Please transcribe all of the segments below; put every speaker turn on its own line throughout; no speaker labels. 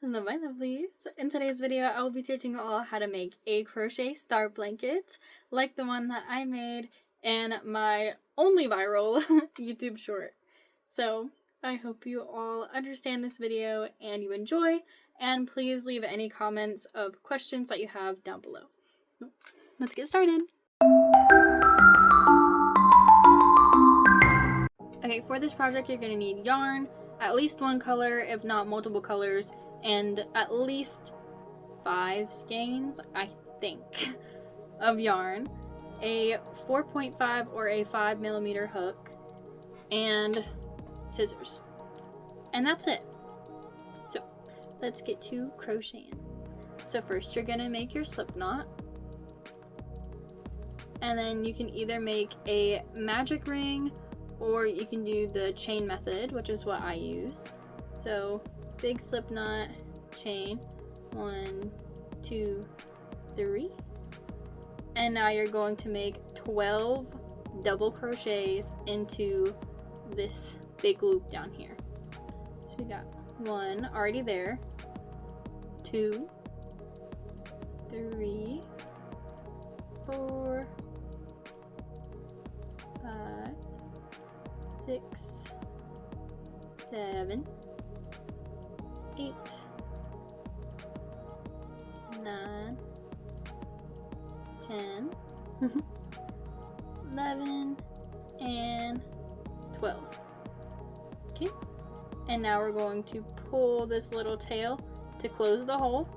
Hello my lovelies. In today's video I will be teaching you all how to make a crochet star blanket like the one that I made in my only viral YouTube short. So I hope you all understand this video and you enjoy, and please leave any comments of questions that you have down below. Let's get started. Okay, for this project you're going to need yarn, at least one color if not multiple colors, and at least 5 skeins, I think, of yarn, a 4.5 or a 5mm hook, and scissors. And that's it. So let's get to crocheting. So first you're gonna make your slip knot, and then you can either make a magic ring or you can do the chain method, which is what I use. So big slip knot, chain, 1, 2, 3, and now you're going to make 12 double crochets into this big loop down here. So we got 1 already there, 2, 3, 4, 5, 6, 7, 8, 9, 10, 11, and 12. Okay, and now we're going to pull this little tail to close the hole.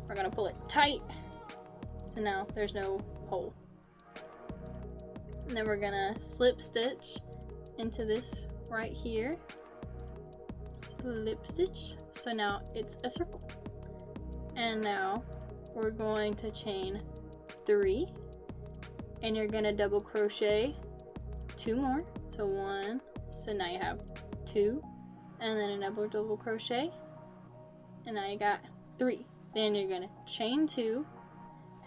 We're going to pull it tight, so now there's no hole. And then we're going to slip stitch into this right here. Slip stitch, so now it's a circle. And now we're going to chain 3, and you're going to double crochet 2 more, so 1, so now you have 2, and then a double crochet, and now you got 3. Then you're going to chain 2,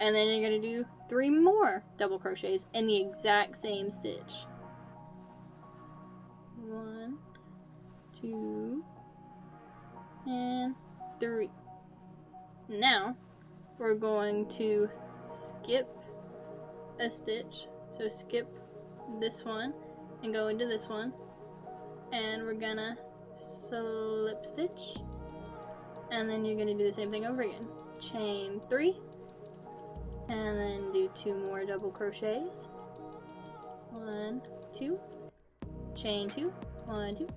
and then you're going to do 3 more double crochets in the exact same stitch. 1, 2, and 3. Now we're going to skip a stitch, so skip this one and go into this one, and we're gonna slip stitch, and then you're gonna do the same thing over again. Chain 3, and then do 2 more double crochets. 1, 2, chain 2, 1, 2,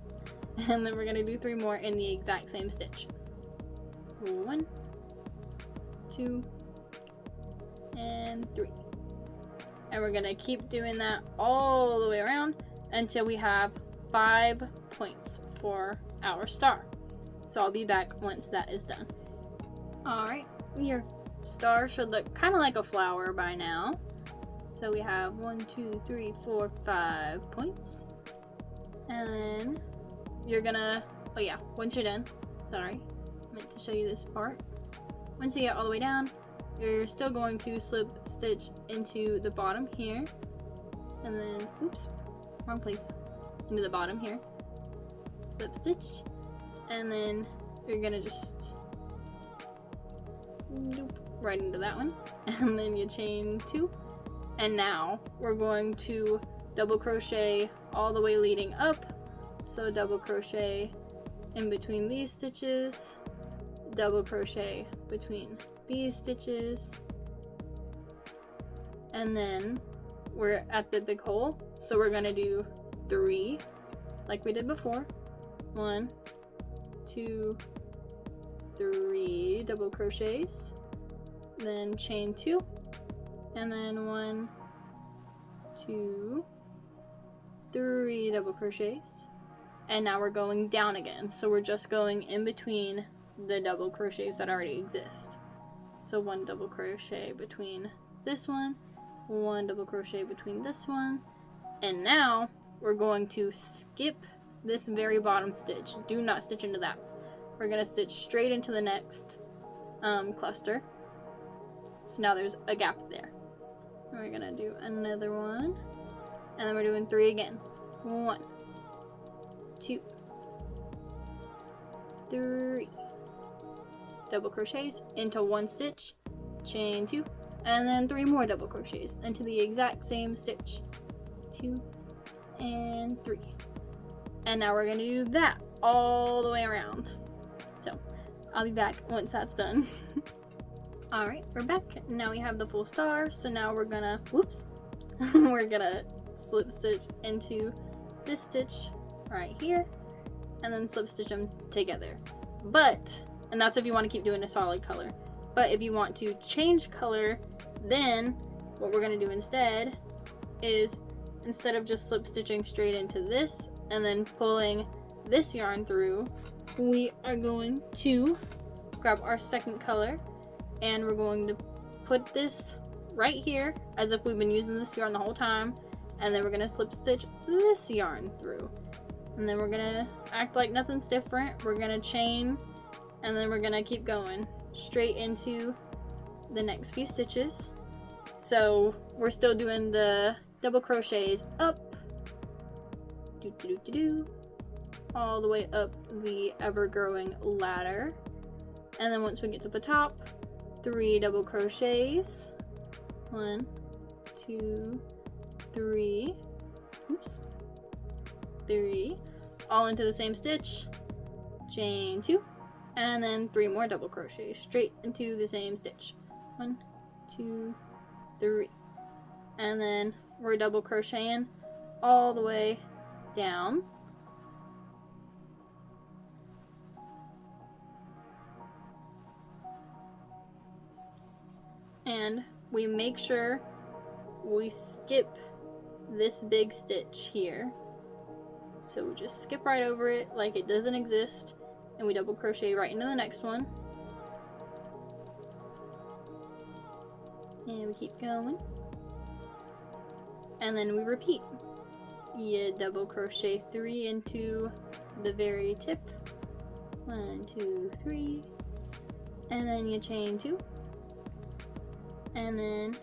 and then we're gonna do 3 more in the exact same stitch. 1, 2, and 3. And we're gonna keep doing that all the way around until we have 5 points for our star. So I'll be back once that is done. Alright, your star should look kind of like a flower by now. So we have 1, 2, 3, 4, 5 points. And then you're gonna, oh yeah, once you're done, sorry, I meant to show you this part. Once you get all the way down, you're still going to slip stitch into the bottom here, and then, oops, wrong place, into the bottom here, slip stitch, and then you're gonna just loop right into that one, and then you chain 2, and now we're going to double crochet all the way leading up. So double crochet in between these stitches, double crochet between these stitches, and then we're at the big hole, so we're gonna do 3 like we did before. 1, 2, 3 double crochets, then chain 2, and then 1, 2, 3 double crochets, and now we're going down again, so we're just going in between the double crochets that already exist. So 1 double crochet between this one, 1 double crochet between this one, and now we're going to skip this very bottom stitch. Do not stitch into that. We're going to stitch straight into the next cluster. So now there's a gap there. And we're going to do another one, and then we're doing 3 again. 1, 2, 3, double crochets into one stitch, chain 2, and then 3 more double crochets into the exact same stitch, 2 and 3. And now we're going to do that all the way around. So I'll be back once that's done. Alright, we're back. Now we have the full star, so now we're gonna, we're gonna slip stitch into this stitch right here, and then slip stitch them together. And that's if you want to keep doing a solid color. But if you want to change color, then what we're gonna do instead is, instead of just slip stitching straight into this and then pulling this yarn through, we are going to grab our second color and we're going to put this right here as if we've been using this yarn the whole time, and then we're going to slip stitch this yarn through, and then we're going to act like nothing's different. We're going to chain, and then we're going to keep going straight into the next few stitches. So we're still doing the double crochets up, all the way up the ever-growing ladder, and then once we get to the top, 3 double crochets, 1, 2, 3, 3, all into the same stitch, chain 2, and then 3 more double crochets straight into the same stitch, 1, 2, 3, and then we're double crocheting all the way down. And we make sure we skip this big stitch here. So we just skip right over it like it doesn't exist, and we double crochet right into the next one. And we keep going. And then we repeat. You double crochet 3 into the very tip. 1, 2, 3. And then you chain 2. And then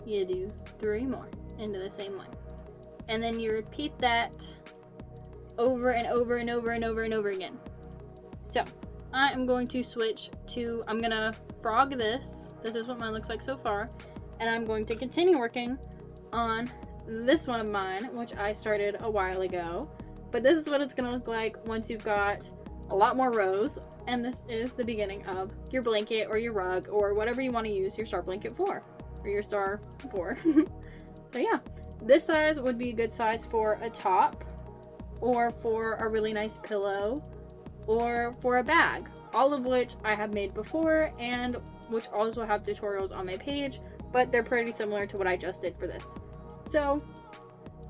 you do 3 more into the same one. And then you repeat that over and over and over and over and over again. So I am going to switch to, I'm gonna frog this. This is what mine looks like so far. And I'm going to continue working on this one of mine, which I started a while ago. But this is what it's gonna look like once you've got a lot more rows, and this is the beginning of your blanket or your rug or whatever you want to use your star blanket for, or your star for. So yeah, this size would be a good size for a top, or for a really nice pillow, or for a bag, all of which I have made before and which also have tutorials on my page, but they're pretty similar to what I just did for this. So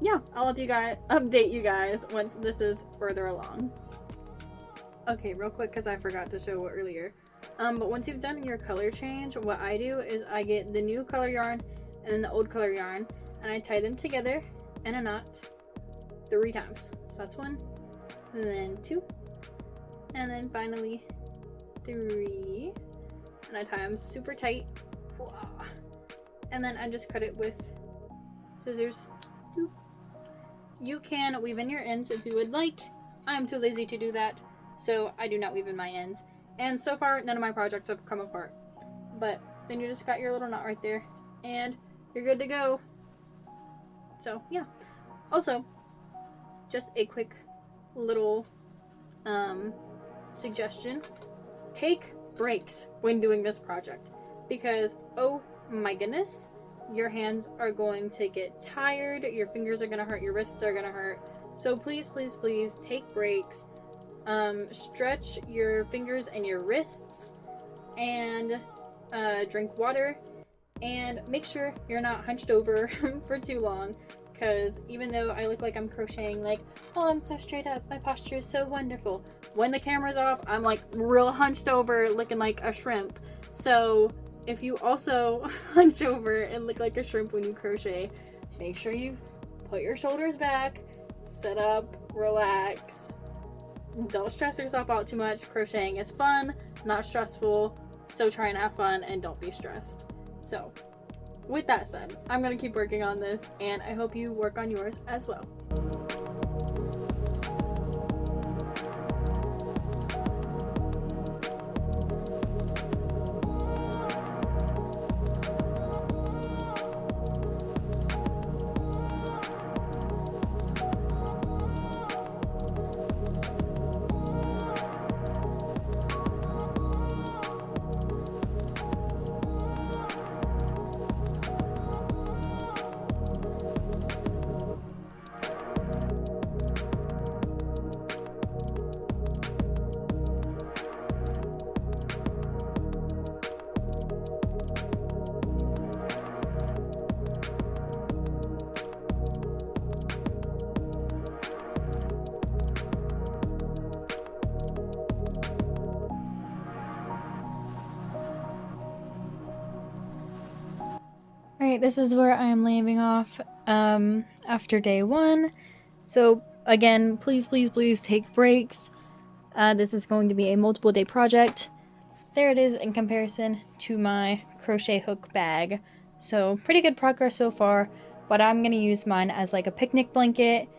yeah, I'll update you guys once this is further along. Okay, real quick, because I forgot to show earlier. But once you've done your color change, what I do is I get the new color yarn and then the old color yarn, and I tie them together in a knot 3 times. So that's 1, and then 2, and then finally 3, and I tie them super tight. And then I just cut it with scissors. You can weave in your ends if you would like. I'm too lazy to do that, so I do not weave in my ends. And so far, none of my projects have come apart. But then you just got your little knot right there, and you're good to go. So yeah. Also, just a quick little suggestion. Take breaks when doing this project, because oh my goodness, your hands are going to get tired, your fingers are going to hurt, your wrists are going to hurt. So please, please, please take breaks. Stretch your fingers and your wrists, and drink water, and make sure you're not hunched over for too long, because even though I look like I'm crocheting like, oh, I'm so straight up, my posture is so wonderful, when the camera's off, I'm like real hunched over looking like a shrimp. So if you also hunch over and look like a shrimp when you crochet, make sure you put your shoulders back, sit up, relax. Don't stress yourself out too much. Crocheting is fun, not stressful, so try and have fun and don't be stressed. So with that said, I'm going to keep working on this, and I hope you work on yours as well. Alright, this is where I am leaving off after day 1. So again, please take breaks. This is going to be a multiple day project. There it is in comparison to my crochet hook bag. So pretty good progress so far, but I'm going to use mine as like a picnic blanket.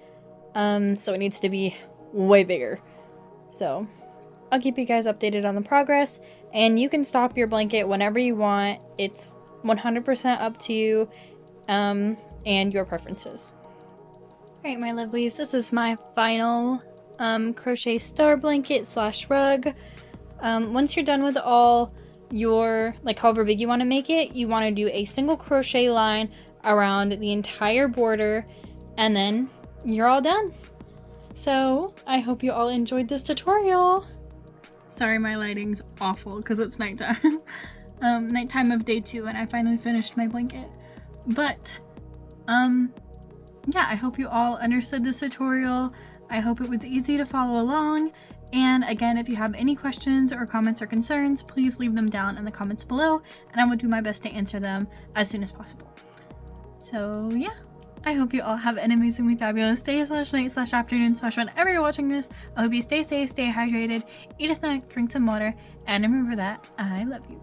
So it needs to be way bigger. So I'll keep you guys updated on the progress, and you can stop your blanket whenever you want. It's 100% up to you and your preferences. Alright, my lovelies, this is my final crochet star blanket / rug. Once you're done with all your, like however big you want to make it, you want to do a single crochet line around the entire border, and then you're all done. So I hope you all enjoyed this tutorial. Sorry, my lighting's awful because it's nighttime. Nighttime of day 2, and I finally finished my blanket. But yeah, I hope you all understood this tutorial. I hope it was easy to follow along. And again, if you have any questions or comments or concerns, please leave them down in the comments below, and I will do my best to answer them as soon as possible. So yeah, I hope you all have an amazingly fabulous day / night / afternoon / whenever you're watching this. I hope you stay safe, stay hydrated, eat a snack, drink some water, and remember that I love you.